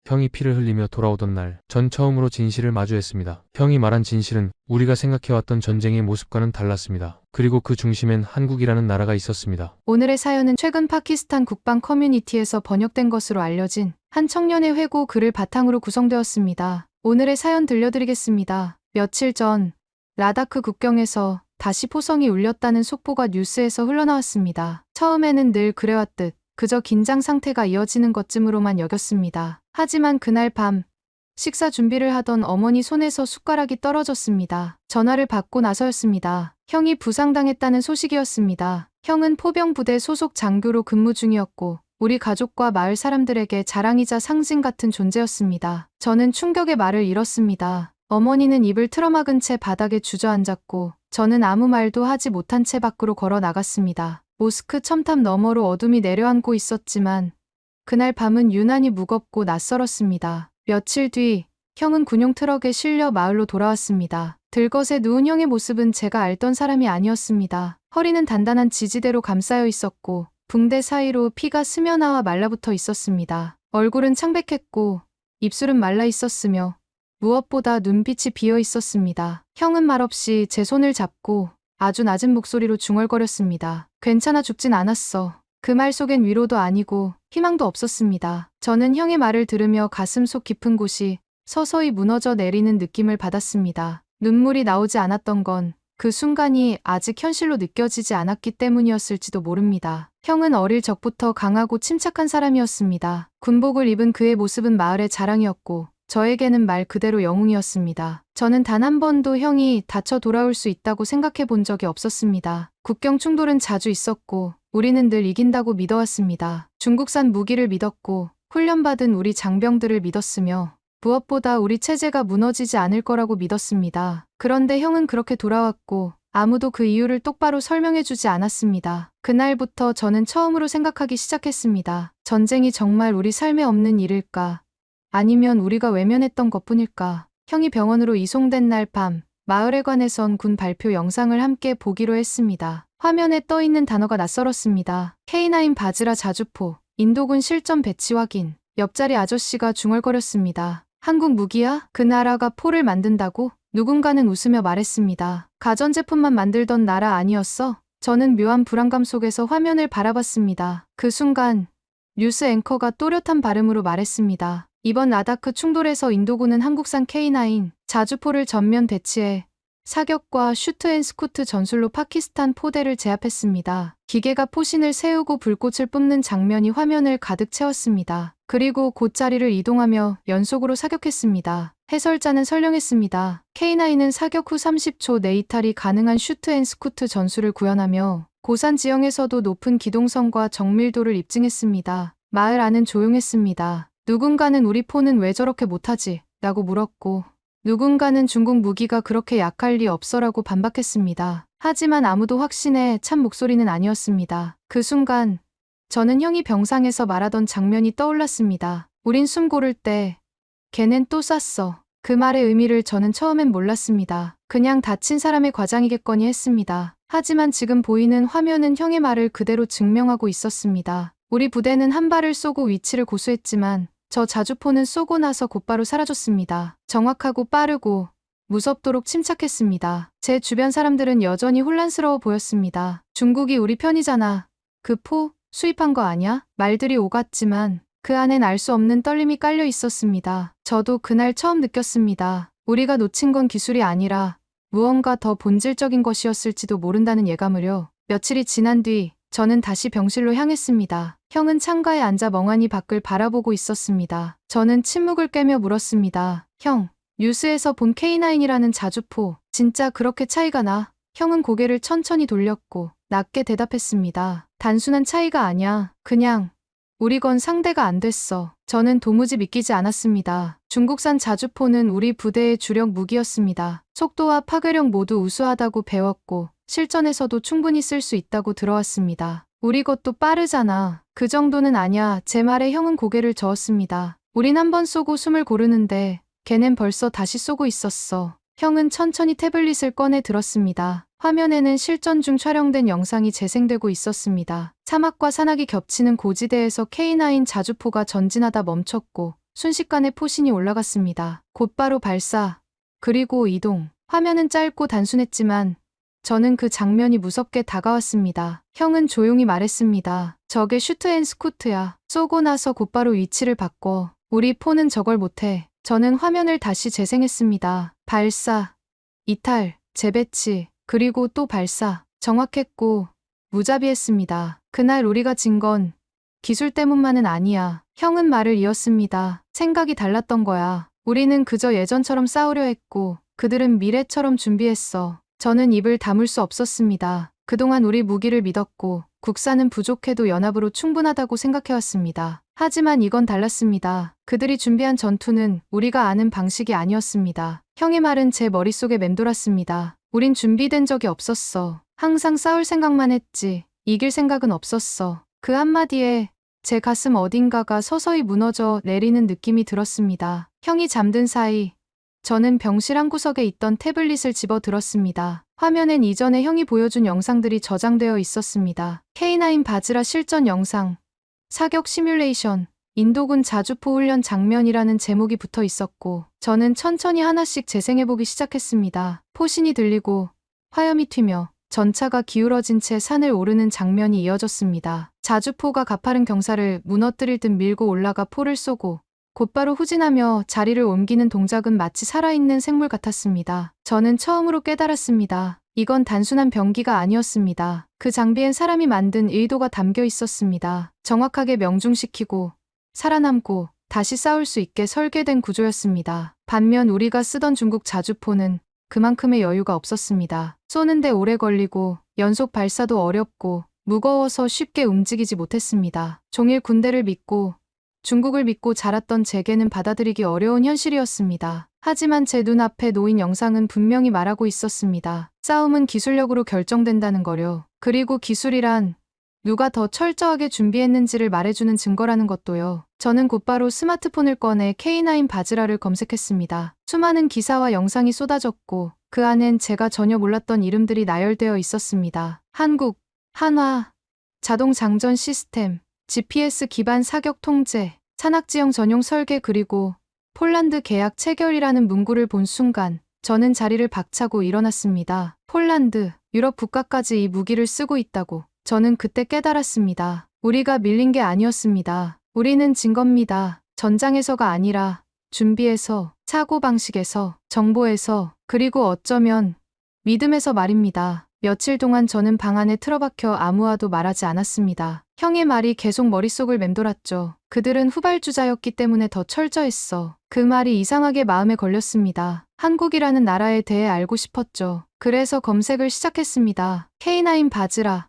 형이 피를 흘리며 돌아오던 날, 전 처음으로 진실을 마주했습니다. 형이 말한 진실은 우리가 생각해왔던 전쟁의 모습과는 달랐습니다. 그리고 그 중심엔 한국이라는 나라가 있었습니다. 오늘의 사연은 최근 파키스탄 국방 커뮤니티에서 번역된 것으로 알려진 한 청년의 회고 글을 바탕으로 구성되었습니다. 오늘의 사연 들려드리겠습니다. 며칠 전 라다크 국경에서 다시 포성이 울렸다는 속보가 뉴스에서 흘러나왔습니다. 처음에는 늘 그래왔듯 그저 긴장 상태가 이어지는 것쯤으로만 여겼습니다. 하지만 그날 밤 식사 준비를 하던 어머니 손에서 숟가락이 떨어졌습니다. 전화를 받고 나서였습니다. 형이 부상당했다는 소식이었습니다. 형은 포병부대 소속 장교로 근무 중이었고 우리 가족과 마을 사람들에게 자랑이자 상징 같은 존재였습니다. 저는 충격의 말을 잃었습니다. 어머니는 입을 틀어막은 채 바닥에 주저앉았고 저는 아무 말도 하지 못한 채 밖으로 걸어 나갔습니다. 모스크 첨탑 너머로 어둠이 내려앉고 있었지만 그날 밤은 유난히 무겁고 낯설었습니다. 며칠 뒤 형은 군용 트럭에 실려 마을로 돌아왔습니다. 들것에 누운 형의 모습은 제가 알던 사람이 아니었습니다. 허리는 단단한 지지대로 감싸여 있었고 붕대 사이로 피가 스며나와 말라붙어 있었습니다. 얼굴은 창백했고 입술은 말라 있었으며 무엇보다 눈빛이 비어 있었습니다. 형은 말없이 제 손을 잡고 아주 낮은 목소리로 중얼거렸습니다. 괜찮아, 죽진 않았어. 그 말 속엔 위로도 아니고 희망도 없었습니다. 저는 형의 말을 들으며 가슴속 깊은 곳이 서서히 무너져 내리는 느낌을 받았습니다. 눈물이 나오지 않았던 건 그 순간이 아직 현실로 느껴지지 않았기 때문이었을지도 모릅니다. 형은 어릴 적부터 강하고 침착한 사람이었습니다. 군복을 입은 그의 모습은 마을의 자랑이었고 저에게는 말 그대로 영웅이었습니다. 저는 단 한 번도 형이 다쳐 돌아올 수 있다고 생각해 본 적이 없었습니다. 국경 충돌은 자주 있었고 우리는 늘 이긴다고 믿어왔습니다. 중국산 무기를 믿었고 훈련받은 우리 장병들을 믿었으며 무엇보다 우리 체제가 무너지지 않을 거라고 믿었습니다. 그런데 형은 그렇게 돌아왔고 아무도 그 이유를 똑바로 설명해주지 않았습니다. 그날부터 저는 처음으로 생각하기 시작했습니다. 전쟁이 정말 우리 삶에 없는 일일까? 아니면 우리가 외면했던 것뿐일까? 형이 병원으로 이송된 날 밤 마을에 관해선 군 발표 영상을 함께 보기로 했습니다. 화면에 떠있는 단어가 낯설었습니다. K9 바즈라 자주포, 인도군 실전 배치 확인. 옆자리 아저씨가 중얼거렸습니다. 한국 무기야? 그 나라가 포를 만든다고? 누군가는 웃으며 말했습니다. 가전제품만 만들던 나라 아니었어? 저는 묘한 불안감 속에서 화면을 바라봤습니다. 그 순간 뉴스 앵커가 또렷한 발음으로 말했습니다. 이번 라다크 충돌에서 인도군은 한국산 K9 자주포를 전면 배치해 사격과 슈트앤스쿠트 전술로 파키스탄 포대를 제압했습니다. 기계가 포신을 세우고 불꽃을 뿜는 장면이 화면을 가득 채웠습니다. 그리고 곧 자리를 이동하며 연속으로 사격했습니다. 해설자는 설명했습니다. K9은 사격 후 30초 내 이탈이 가능한 슈트앤스쿠트 전술을 구현하며 고산 지형에서도 높은 기동성과 정밀도를 입증했습니다. 마을 안은 조용했습니다. 누군가는 우리 포는 왜 저렇게 못하지? 라고 물었고 누군가는 중국 무기가 그렇게 약할 리 없어라고 반박했습니다. 하지만 아무도 확신에 찬 목소리는 아니었습니다. 그 순간 저는 형이 병상에서 말하던 장면이 떠올랐습니다. 우린 숨 고를 때 걔넨 또 쐈어. 그 말의 의미를 저는 처음엔 몰랐습니다. 그냥 다친 사람의 과장이겠거니 했습니다. 하지만 지금 보이는 화면은 형의 말을 그대로 증명하고 있었습니다. 우리 부대는 한 발을 쏘고 위치를 고수했지만 저 자주포는 쏘고 나서 곧바로 사라졌습니다. 정확하고 빠르고 무섭도록 침착했습니다. 제 주변 사람들은 여전히 혼란스러워 보였습니다. 중국이 우리 편이잖아. 그 포 수입한 거 아냐? 말들이 오갔지만 그 안엔 알 수 없는 떨림이 깔려 있었습니다. 저도 그날 처음 느꼈습니다. 우리가 놓친 건 기술이 아니라 무언가 더 본질적인 것이었을지도 모른다는 예감을요. 며칠이 지난 뒤 저는 다시 병실로 향했습니다. 형은 창가에 앉아 멍하니 밖을 바라보고 있었습니다. 저는 침묵을 깨며 물었습니다. 형, 뉴스에서 본 K9이라는 자주포, 진짜 그렇게 차이가 나? 형은 고개를 천천히 돌렸고 낮게 대답했습니다. 단순한 차이가 아냐. 그냥 우리 건 상대가 안 됐어. 저는 도무지 믿기지 않았습니다. 중국산 자주포는 우리 부대의 주력 무기였습니다. 속도와 파괴력 모두 우수하다고 배웠고 실전에서도 충분히 쓸 수 있다고 들어왔습니다. 우리 것도 빠르잖아. 그 정도는 아냐. 제 말에 형은 고개를 저었습니다. 우린 한 번 쏘고 숨을 고르는데 걔넨 벌써 다시 쏘고 있었어. 형은 천천히 태블릿을 꺼내 들었습니다. 화면에는 실전 중 촬영된 영상이 재생되고 있었습니다. 사막과 산악이 겹치는 고지대에서 K9 자주포가 전진하다 멈췄고 순식간에 포신이 올라갔습니다. 곧바로 발사, 그리고 이동. 화면은 짧고 단순했지만 저는 그 장면이 무섭게 다가왔습니다. 형은 조용히 말했습니다. 저게 슈트 앤 스쿠트야. 쏘고 나서 곧바로 위치를 바꿔. 우리 폰은 저걸 못해. 저는 화면을 다시 재생했습니다. 발사, 이탈, 재배치, 그리고 또 발사. 정확했고 무자비했습니다. 그날 우리가 진 건 기술 때문만은 아니야. 형은 말을 이었습니다. 생각이 달랐던 거야. 우리는 그저 예전처럼 싸우려 했고 그들은 미래처럼 준비했어. 저는 입을 다물 수 없었습니다. 그동안 우리 무기를 믿었고 국산은 부족해도 연합으로 충분하다고 생각해왔습니다. 하지만 이건 달랐습니다. 그들이 준비한 전투는 우리가 아는 방식이 아니었습니다. 형의 말은 제 머릿속에 맴돌았습니다. 우린 준비된 적이 없었어. 항상 싸울 생각만 했지. 이길 생각은 없었어. 그 한마디에 제 가슴 어딘가가 서서히 무너져 내리는 느낌이 들었습니다. 형이 잠든 사이 저는 병실 한 구석에 있던 태블릿을 집어 들었습니다. 화면엔 이전에 형이 보여준 영상들이 저장되어 있었습니다. K9 바즈라 실전 영상, 사격 시뮬레이션, 인도군 자주포 훈련 장면이라는 제목이 붙어 있었고 저는 천천히 하나씩 재생해보기 시작했습니다. 포신이 들리고 화염이 튀며 전차가 기울어진 채 산을 오르는 장면이 이어졌습니다. 자주포가 가파른 경사를 무너뜨릴 듯 밀고 올라가 포를 쏘고 곧바로 후진하며 자리를 옮기는 동작은 마치 살아있는 생물 같았습니다. 저는 처음으로 깨달았습니다. 이건 단순한 병기가 아니었습니다. 그 장비엔 사람이 만든 의도가 담겨 있었습니다. 정확하게 명중시키고 살아남고 다시 싸울 수 있게 설계된 구조였습니다. 반면 우리가 쓰던 중국 자주포는 그만큼의 여유가 없었습니다. 쏘는데 오래 걸리고 연속 발사도 어렵고 무거워서 쉽게 움직이지 못했습니다. 종일 군대를 믿고 중국을 믿고 자랐던 제게는 받아들이기 어려운 현실이었습니다. 하지만 제 눈앞에 놓인 영상은 분명히 말하고 있었습니다. 싸움은 기술력으로 결정된다는 거요. 그리고 기술이란 누가 더 철저하게 준비했는지를 말해주는 증거라는 것도요. 저는 곧바로 스마트폰을 꺼내 K9 바즈라를 검색했습니다. 수많은 기사와 영상이 쏟아졌고 그 안엔 제가 전혀 몰랐던 이름들이 나열되어 있었습니다. 한국, 한화, 자동 장전 시스템, GPS 기반 사격 통제, 산악지형 전용 설계 그리고 폴란드 계약 체결이라는 문구를 본 순간 저는 자리를 박차고 일어났습니다. 폴란드, 유럽 국가까지 이 무기를 쓰고 있다고. 저는 그때 깨달았습니다. 우리가 밀린 게 아니었습니다. 우리는 진 겁니다. 전장에서가 아니라 준비에서, 사고방식에서, 정보에서, 그리고 어쩌면 믿음에서 말입니다. 며칠 동안 저는 방 안에 틀어박혀 아무와도 말하지 않았습니다. 형의 말이 계속 머릿속을 맴돌았죠. 그들은 후발주자였기 때문에 더 철저했어. 그 말이 이상하게 마음에 걸렸습니다. 한국이라는 나라에 대해 알고 싶었죠. 그래서 검색을 시작했습니다. K9 바즈라,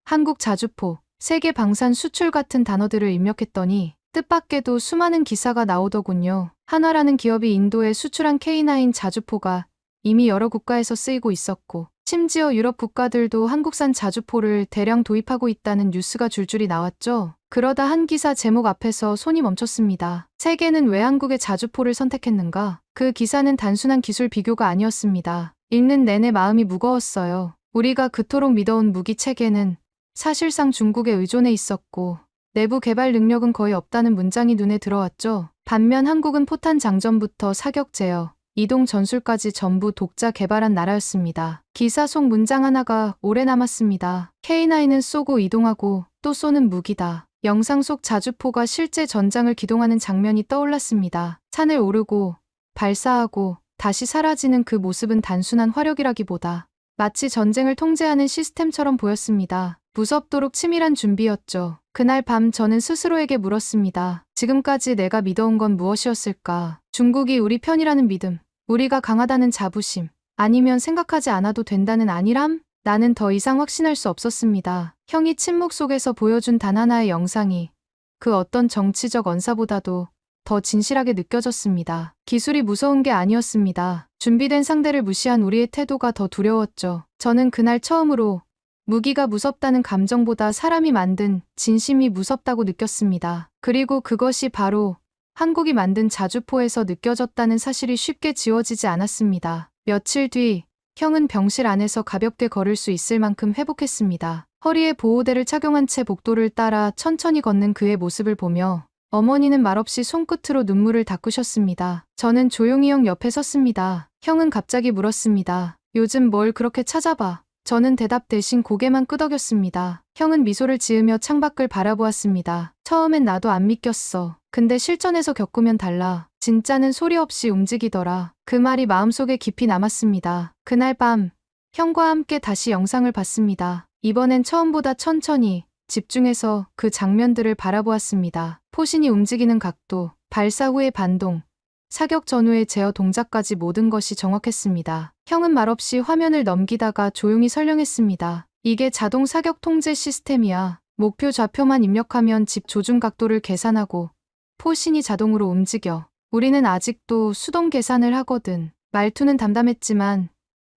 한국 자주포, 세계 방산 수출 같은 단어들을 입력했더니 뜻밖에도 수많은 기사가 나오더군요. 한화라는 기업이 인도에 수출한 K9 자주포가 이미 여러 국가에서 쓰이고 있었고 심지어 유럽 국가들도 한국산 자주포를 대량 도입하고 있다는 뉴스가 줄줄이 나왔죠. 그러다 한 기사 제목 앞에서 손이 멈췄습니다. 세계는 왜 한국의 자주포를 선택했는가? 그 기사는 단순한 기술 비교가 아니었습니다. 읽는 내내 마음이 무거웠어요. 우리가 그토록 믿어온 무기 체계는 사실상 중국에 의존해 있었고 내부 개발 능력은 거의 없다는 문장이 눈에 들어왔죠. 반면 한국은 포탄 장전부터 사격 제어, 이동 전술까지 전부 독자 개발한 나라였습니다. 기사 속 문장 하나가 오래 남았습니다. K9은 쏘고 이동하고 또 쏘는 무기다. 영상 속 자주포가 실제 전장을 기동하는 장면이 떠올랐습니다. 산을 오르고 발사하고 다시 사라지는 그 모습은 단순한 화력이라기보다 마치 전쟁을 통제하는 시스템처럼 보였습니다. 무섭도록 치밀한 준비였죠. 그날 밤 저는 스스로에게 물었습니다. 지금까지 내가 믿어온 건 무엇이었을까? 중국이 우리 편이라는 믿음, 우리가 강하다는 자부심, 아니면 생각하지 않아도 된다는 안일함? 나는 더 이상 확신할 수 없었습니다. 형이 침묵 속에서 보여준 단 하나의 영상이 그 어떤 정치적 언사보다도 더 진실하게 느껴졌습니다. 기술이 무서운 게 아니었습니다. 준비된 상대를 무시한 우리의 태도가 더 두려웠죠. 저는 그날 처음으로 무기가 무섭다는 감정보다 사람이 만든 진심이 무섭다고 느꼈습니다. 그리고 그것이 바로 한국이 만든 자주포에서 느껴졌다는 사실이 쉽게 지워지지 않았습니다. 며칠 뒤 형은 병실 안에서 가볍게 걸을 수 있을 만큼 회복했습니다. 허리에 보호대를 착용한 채 복도를 따라 천천히 걷는 그의 모습을 보며 어머니는 말없이 손끝으로 눈물을 닦으셨습니다. 저는 조용히 형 옆에 섰습니다. 형은 갑자기 물었습니다. 요즘 뭘 그렇게 찾아봐? 저는 대답 대신 고개만 끄덕였습니다. 형은 미소를 지으며 창밖을 바라보았습니다. 처음엔 나도 안 믿겼어. 근데 실전에서 겪으면 달라. 진짜는 소리 없이 움직이더라. 그 말이 마음속에 깊이 남았습니다. 그날 밤 형과 함께 다시 영상을 봤습니다. 이번엔 처음보다 천천히 집중해서 그 장면들을 바라보았습니다. 포신이 움직이는 각도, 발사 후의 반동, 사격 전후의 제어 동작까지 모든 것이 정확했습니다. 형은 말없이 화면을 넘기다가 조용히 설명했습니다. 이게 자동 사격 통제 시스템이야. 목표 좌표만 입력하면 집 조준 각도를 계산하고 포신이 자동으로 움직여. 우리는 아직도 수동 계산을 하거든. 말투는 담담했지만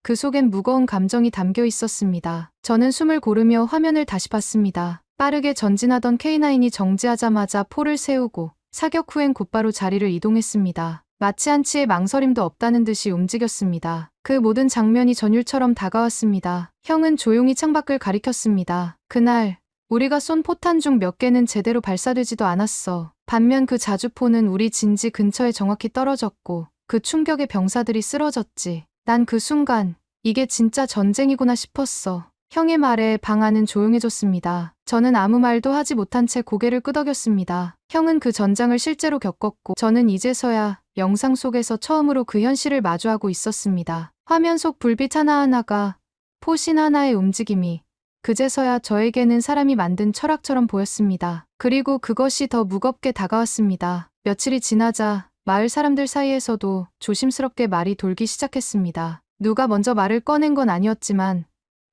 그 속엔 무거운 감정이 담겨 있었습니다. 저는 숨을 고르며 화면을 다시 봤습니다. 빠르게 전진하던 K9이 정지하자마자 포를 세우고 사격 후엔 곧바로 자리를 이동했습니다. 마치 한치의 망설임도 없다는 듯이 움직였습니다. 그 모든 장면이 전율처럼 다가왔습니다. 형은 조용히 창밖을 가리켰습니다. 그날 우리가 쏜 포탄 중 몇 개는 제대로 발사되지도 않았어. 반면 그 자주포는 우리 진지 근처에 정확히 떨어졌고 그 충격에 병사들이 쓰러졌지. 난 그 순간 이게 진짜 전쟁이구나 싶었어. 형의 말에 방 안은 조용해졌습니다. 저는 아무 말도 하지 못한 채 고개를 끄덕였습니다. 형은 그 전장을 실제로 겪었고 저는 이제서야 영상 속에서 처음으로 그 현실을 마주하고 있었습니다. 화면 속 불빛 하나하나가, 포신 하나의 움직임이 그제서야 저에게는 사람이 만든 철학처럼 보였습니다. 그리고 그것이 더 무겁게 다가왔습니다. 며칠이 지나자 마을 사람들 사이에서도 조심스럽게 말이 돌기 시작했습니다. 누가 먼저 말을 꺼낸 건 아니었지만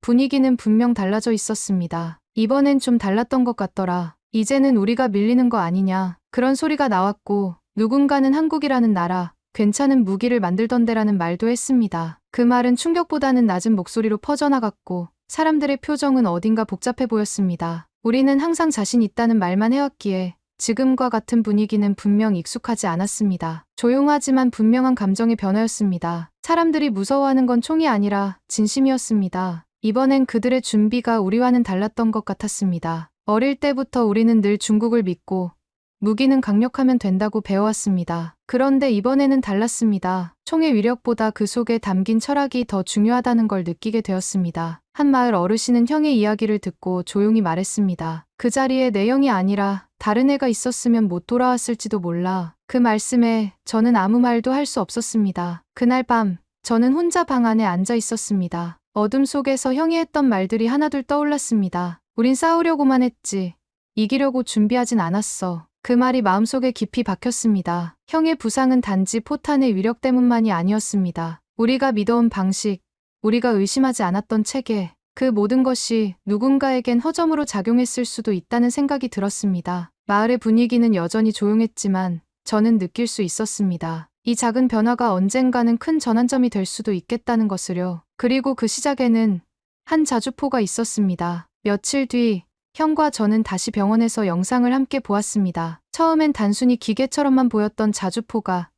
분위기는 분명 달라져 있었습니다. 이번엔 좀 달랐던 것 같더라. 이제는 우리가 밀리는 거 아니냐. 그런 소리가 나왔고 누군가는 한국이라는 나라, 괜찮은 무기를 만들던데라는 말도 했습니다. 그 말은 충격보다는 낮은 목소리로 퍼져나갔고 사람들의 표정은 어딘가 복잡해 보였습니다. 우리는 항상 자신 있다는 말만 해왔기에 지금과 같은 분위기는 분명 익숙하지 않았습니다. 조용하지만 분명한 감정의 변화였습니다. 사람들이 무서워하는 건 총이 아니라 진심이었습니다. 이번엔 그들의 준비가 우리와는 달랐던 것 같았습니다. 어릴 때부터 우리는 늘 중국을 믿고 무기는 강력하면 된다고 배워왔습니다. 그런데 이번에는 달랐습니다. 총의 위력보다 그 속에 담긴 철학이 더 중요하다는 걸 느끼게 되었습니다. 한 마을 어르신은 형의 이야기를 듣고 조용히 말했습니다. 그 자리에 내 형이 아니라 다른 애가 있었으면 못 돌아왔을지도 몰라. 그 말씀에 저는 아무 말도 할 수 없었습니다. 그날 밤 저는 혼자 방 안에 앉아 있었습니다. 어둠 속에서 형이 했던 말들이 하나둘 떠올랐습니다. 우린 싸우려고만 했지. 이기려고 준비하진 않았어. 그 말이 마음속에 깊이 박혔습니다. 형의 부상은 단지 포탄의 위력 때문만이 아니었습니다. 우리가 믿어온 방식, 우리가 의심하지 않았던 체계, 그 모든 것이 누군가에겐 허점으로 작용했을 수도 있다는 생각이 들었습니다. 마을의 분위기는 여전히 조용했지만 저는 느낄 수 있었습니다. 이 작은 변화가 언젠가는 큰 전환점이 될 수도 있겠다는 것을요. 그리고 그 시작에는 한 자주포가 있었습니다. 며칠 뒤 형과 저는 다시 병원에서 영상을 함께 보았습니다. 처음엔 단순히 기계처럼만 보였던 자주포가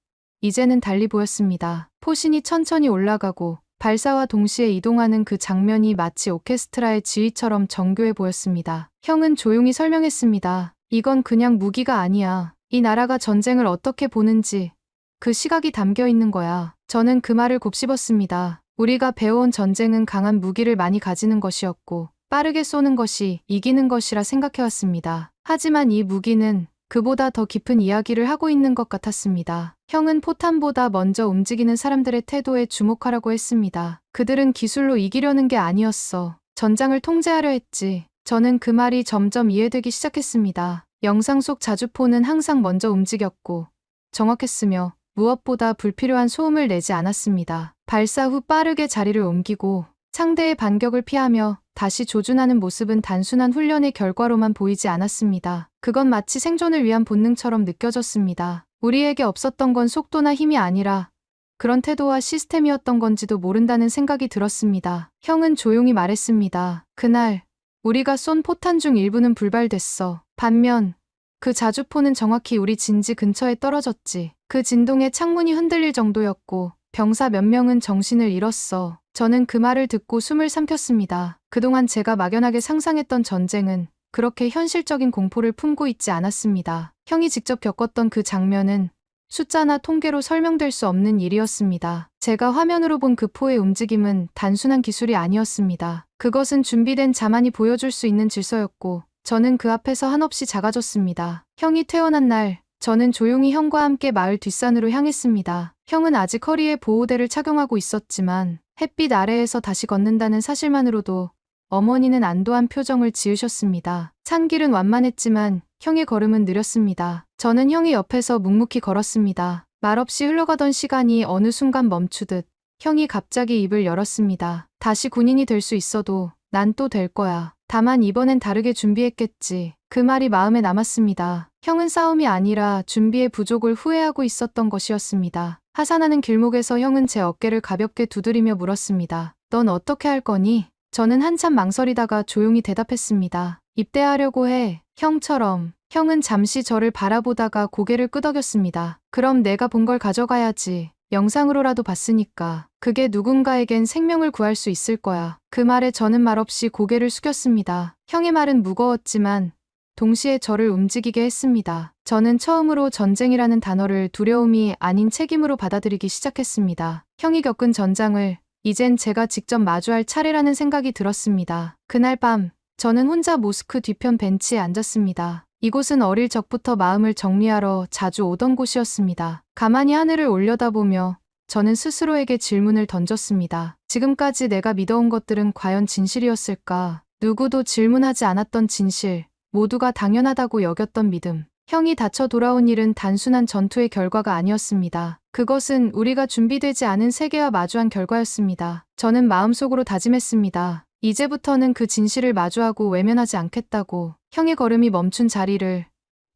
이제는 달리 보였습니다. 포신이 천천히 올라가고 발사와 동시에 이동하는 그 장면이 마치 오케스트라의 지휘처럼 정교해 보였습니다. 형은 조용히 설명했습니다. 이건 그냥 무기가 아니야. 이 나라가 전쟁을 어떻게 보는지 그 시각이 담겨 있는 거야. 저는 그 말을 곱씹었습니다. 우리가 배워온 전쟁은 강한 무기를 많이 가지는 것이었고 빠르게 쏘는 것이 이기는 것이라 생각해왔습니다. 하지만 이 무기는 그보다 더 깊은 이야기를 하고 있는 것 같았습니다. 형은 포탄보다 먼저 움직이는 사람들의 태도에 주목하라고 했습니다. 그들은 기술로 이기려는 게 아니었어. 전장을 통제하려 했지. 저는 그 말이 점점 이해되기 시작했습니다. 영상 속 자주포는 항상 먼저 움직였고 정확했으며 무엇보다 불필요한 소음을 내지 않았습니다. 발사 후 빠르게 자리를 옮기고 상대의 반격을 피하며 다시 조준하는 모습은 단순한 훈련의 결과로만 보이지 않았습니다. 그건 마치 생존을 위한 본능처럼 느껴졌습니다. 우리에게 없었던 건 속도나 힘이 아니라 그런 태도와 시스템이었던 건지도 모른다는 생각이 들었습니다. 형은 조용히 말했습니다. 그날 우리가 쏜 포탄 중 일부는 불발됐어. 반면 그 자주포는 정확히 우리 진지 근처에 떨어졌지. 그 진동에 창문이 흔들릴 정도였고 병사 몇 명은 정신을 잃었어. 저는 그 말을 듣고 숨을 삼켰습니다. 그동안 제가 막연하게 상상했던 전쟁은 그렇게 현실적인 공포를 품고 있지 않았습니다. 형이 직접 겪었던 그 장면은 숫자나 통계로 설명될 수 없는 일이었습니다. 제가 화면으로 본 그 포의 움직임은 단순한 기술이 아니었습니다. 그것은 준비된 자만이 보여줄 수 있는 질서였고, 저는 그 앞에서 한없이 작아졌습니다. 형이 퇴원한 날, 저는 조용히 형과 함께 마을 뒷산으로 향했습니다. 형은 아직 허리에 보호대를 착용하고 있었지만 햇빛 아래에서 다시 걷는다는 사실만으로도 어머니는 안도한 표정을 지으셨습니다. 산길은 완만했지만 형의 걸음은 느렸습니다. 저는 형이 옆에서 묵묵히 걸었습니다. 말없이 흘러가던 시간이 어느 순간 멈추듯 형이 갑자기 입을 열었습니다. 다시 군인이 될 수 있어도 난 또 될 거야. 다만 이번엔 다르게 준비했겠지. 그 말이 마음에 남았습니다. 형은 싸움이 아니라 준비의 부족을 후회하고 있었던 것이었습니다. 하산하는 길목에서 형은 제 어깨를 가볍게 두드리며 물었습니다. 넌 어떻게 할 거니? 저는 한참 망설이다가 조용히 대답했습니다. 입대하려고 해. 형처럼. 형은 잠시 저를 바라보다가 고개를 끄덕였습니다. 그럼 내가 본 걸 가져가야지. 영상으로라도 봤으니까. 그게 누군가에겐 생명을 구할 수 있을 거야. 그 말에 저는 말없이 고개를 숙였습니다. 형의 말은 무거웠지만 동시에 저를 움직이게 했습니다. 저는 처음으로 전쟁이라는 단어를 두려움이 아닌 책임으로 받아들이기 시작했습니다. 형이 겪은 전장을 이젠 제가 직접 마주할 차례라는 생각이 들었습니다. 그날 밤, 저는 혼자 모스크 뒤편 벤치에 앉았습니다. 이곳은 어릴 적부터 마음을 정리하러 자주 오던 곳이었습니다. 가만히 하늘을 올려다보며 저는 스스로에게 질문을 던졌습니다. 지금까지 내가 믿어온 것들은 과연 진실이었을까? 누구도 질문하지 않았던 진실, 모두가 당연하다고 여겼던 믿음. 형이 다쳐 돌아온 일은 단순한 전투의 결과가 아니었습니다. 그것은 우리가 준비되지 않은 세계와 마주한 결과였습니다. 저는 마음속으로 다짐했습니다. 이제부터는 그 진실을 마주하고 외면하지 않겠다고. 형의 걸음이 멈춘 자리를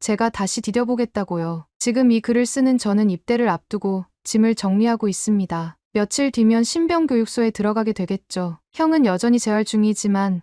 제가 다시 디뎌보겠다고요. 지금 이 글을 쓰는 저는 입대를 앞두고 짐을 정리하고 있습니다. 며칠 뒤면 신병교육소에 들어가게 되겠죠. 형은 여전히 재활 중이지만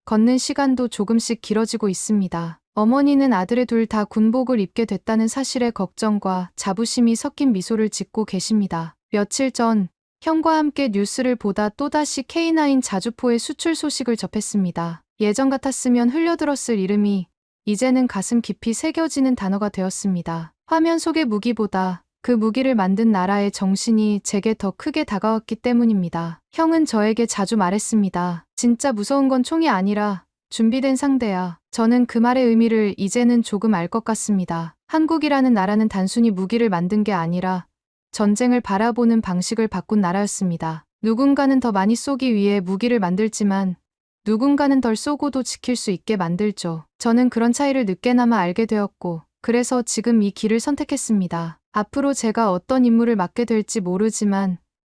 걷는 시간도 조금씩 길어지고 있습니다. 어머니는 아들의 둘 다 군복을 입게 됐다는 사실에 걱정과 자부심이 섞인 미소를 짓고 계십니다. 며칠 전 형과 함께 뉴스를 보다 또다시 K9 자주포의 수출 소식을 접했습니다. 예전 같았으면 흘려들었을 이름이 이제는 가슴 깊이 새겨지는 단어가 되었습니다. 화면 속의 무기보다 그 무기를 만든 나라의 정신이 제게 더 크게 다가왔기 때문입니다. 형은 저에게 자주 말했습니다. 진짜 무서운 건 총이 아니라 준비된 상대야. 저는 그 말의 의미를 이제는 조금 알 것 같습니다. 한국이라는 나라는 단순히 무기를 만든 게 아니라 전쟁을 바라보는 방식을 바꾼 나라였습니다. 누군가는 더 많이 쏘기 위해 무기를 만들지만 누군가는 덜 쏘고도 지킬 수 있게 만들죠. 저는 그런 차이를 늦게나마 알게 되었고 그래서 지금 이 길을 선택했습니다. 앞으로 제가 어떤 임무를 맡게 될지 모르지만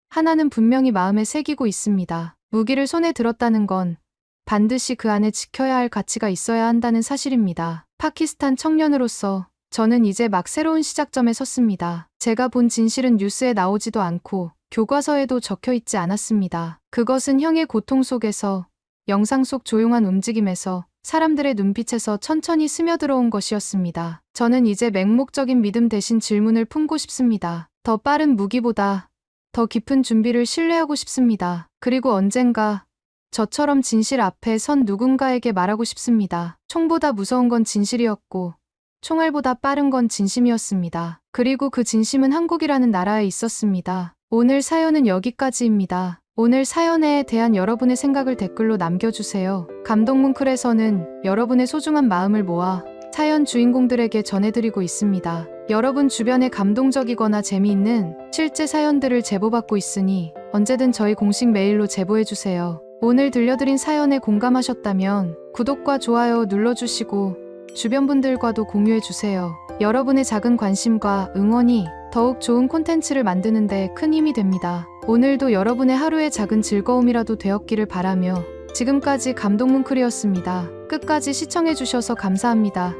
하나는 분명히 마음에 새기고 있습니다. 무기를 손에 들었다는 건 반드시 그 안에 지켜야 할 가치가 있어야 한다는 사실입니다. 파키스탄 청년으로서 저는 이제 막 새로운 시작점에 섰습니다. 제가 본 진실은 뉴스에 나오지도 않고 교과서에도 적혀 있지 않았습니다. 그것은 형의 고통 속에서, 영상 속 조용한 움직임에서, 사람들의 눈빛에서 천천히 스며들어온 것이었습니다. 저는 이제 맹목적인 믿음 대신 질문을 품고 싶습니다. 더 빠른 무기보다 더 깊은 준비를 신뢰하고 싶습니다. 그리고 언젠가 저처럼 진실 앞에 선 누군가에게 말하고 싶습니다. 총보다 무서운 건 진실이었고 총알보다 빠른 건 진심이었습니다. 그리고 그 진심은 한국이라는 나라에 있었습니다. 오늘 사연은 여기까지입니다. 오늘 사연에 대한 여러분의 생각을 댓글로 남겨주세요. 감동뭉클에서는 여러분의 소중한 마음을 모아 사연 주인공들에게 전해드리고 있습니다. 여러분 주변에 감동적이거나 재미있는 실제 사연들을 제보받고 있으니 언제든 저희 공식 메일로 제보해주세요. 오늘 들려드린 사연에 공감하셨다면 구독과 좋아요 눌러주시고 주변 분들과도 공유해주세요. 여러분의 작은 관심과 응원이 더욱 좋은 콘텐츠를 만드는 데 큰 힘이 됩니다. 오늘도 여러분의 하루의 작은 즐거움이라도 되었기를 바라며 지금까지 감동뭉클이었습니다. 끝까지 시청해주셔서 감사합니다.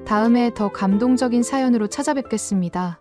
다음에 더 감동적인 사연으로 찾아뵙겠습니다.